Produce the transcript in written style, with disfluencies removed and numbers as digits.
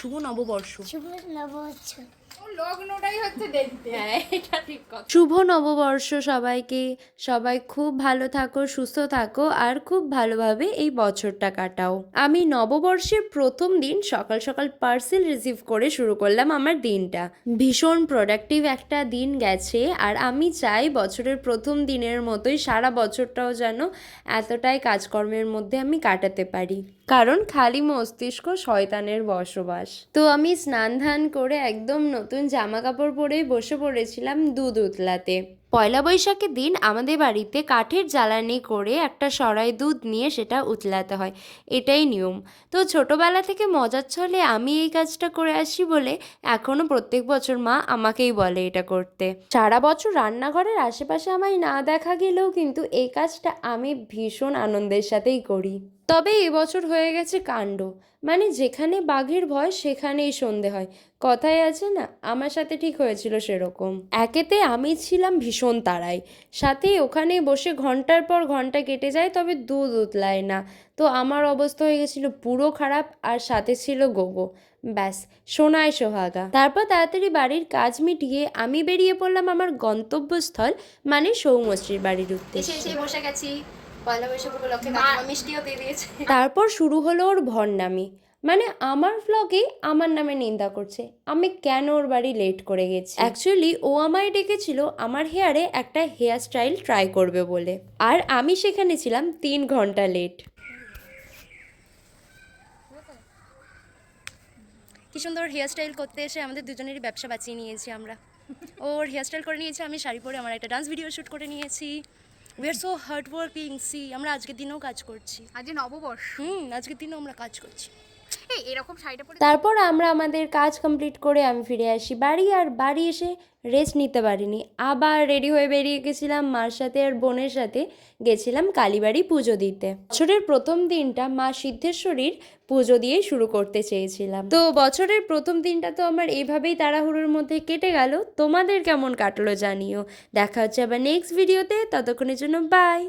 শুভ নববর্ষ। শুভ নববর্ষ। লগ্নটাই হচ্ছে দেখতে। হ্যাঁ, এটা ঠিক কথা। শুভ নববর্ষ সবাইকে। সবাই খুব ভালো থাকো, সুস্থ থাকো আর খুব ভালোভাবে এই বছরটা কাটাও। আমি নববর্ষের প্রথম দিন সকাল সকাল পার্সেল রিসিভ করে শুরু করলাম আমার দিনটা। ভীষণ প্রোডাক্টিভ একটা দিন গেছে আর আমি চাই বছরের প্রথম দিনের মতোই সারা বছরটাও যেন এতটাই কাজকর্মের মধ্যে আমি কাটাতে পারি, কারণ খালি মস্তিষ্ক শয়তানের বসবাস। তো আমি স্নান ধান করে একদম নতুন জামা কাপড় পরেই বসে পড়েছিলাম দুধ উতলাতে। পয়লা বৈশাখের দিন আমাদের বাড়িতে কাঠের জ্বালানি করে একটা সরাই দুধ নিয়ে সেটা উতলাতে হয়, এটাই নিয়ম। তো ছোটবেলা থেকে মজার ছলে আমি এই কাজটা করে আসি বলে এখনও প্রত্যেক বছর মা আমাকেই বলে এটা করতে। সারা বছর রান্নাঘরের আশেপাশে আমায় না দেখা গেলেও কিন্তু এই কাজটা আমি ভীষণ আনন্দের সাথেই করি। তবে এবছর হয়ে গেছে কাণ্ড, মানে যেখানে বাঘের ভয় সেখানেই সন্ধে হয়, কথাই আছে না, আমার সাথে ঠিক হয়েছিল সেরকম। একেতে আমি ছিলাম ভীষণ তাড়ায়, সাথে ওখানে বসে ঘন্টার পর ঘন্টা কেটে যায়, তবে দুধ উতলায় না। তো আমার অবস্থা হয়ে গেছিলো পুরো খারাপ, আর সাথে ছিল গোগো। ব্যাস, সোনায় সোহাগা। তারপর তাড়াতাড়ি বাড়ির কাজ মিটিয়ে আমি বেরিয়ে পড়লাম আমার গন্তব্যস্থল, মানে সৌমশ্রীর বাড়ির উদ্দেশ্যে। এসে বসে গেছি, পয়লা বৈশাখ উপলক্ষে কাকিমা মিষ্টিও দিয়ে দিয়েছে। তারপর শুরু হলো ওর ভণ্ডামি, মানে আমার ভ্লগে আমার নামে নিন্দা করছে আমি কেন ওর বাড়ি লেট করে গেছি। অ্যাকচুয়ালি ও আমায় ডেকেছিল আমার হেয়ারে একটা হেয়ার স্টাইল ট্রাই করবে বলে, আর আমি সেখানে ছিলাম 3 ঘন্টা লেট। কি সুন্দর হেয়ার স্টাইল করতে এসে আমাদের দুজনেরই ব্যবসা বাঁচিয়ে নিয়েছি আমরা। ওর হেয়ার স্টাইল করে নিয়েছি, আমি শাড়ি পরে আমার একটা ডান্স ভিডিও শ্যুট করে নিয়েছি। We are so hard working. See, আমরা আজকের দিনেও কাজ করছি। আজকে নববর্ষ। আজকের দিনেও আমরা কাজ করছি। এই এরকম শাড়িটা পরে তারপর আমরা আমাদের কাজ কমপ্লিট করে আমি ফিরে আসি বাড়ি, আর বাড়ি এসে রেস্ট নিতে পারিনি, আবার রেডি হয়ে বেরিয়ে গেছিলাম মার সাথে আর বোনের সাথে, গেছিলাম কালীবাড়ি পুজো দিতে। বছরের প্রথম দিনটা মা সিদ্ধেশ্বরীর পুজো দিয়েই শুরু করতে চেয়েছিলাম। তো বছরের প্রথম দিনটা তো আমার এইভাবেই তাড়াহুড়োর মধ্যে কেটে গেল। তোমাদের কেমন কাটলো জানিও। দেখা হচ্ছে আবার নেক্সট ভিডিওতে, ততক্ষণের জন্য বাই।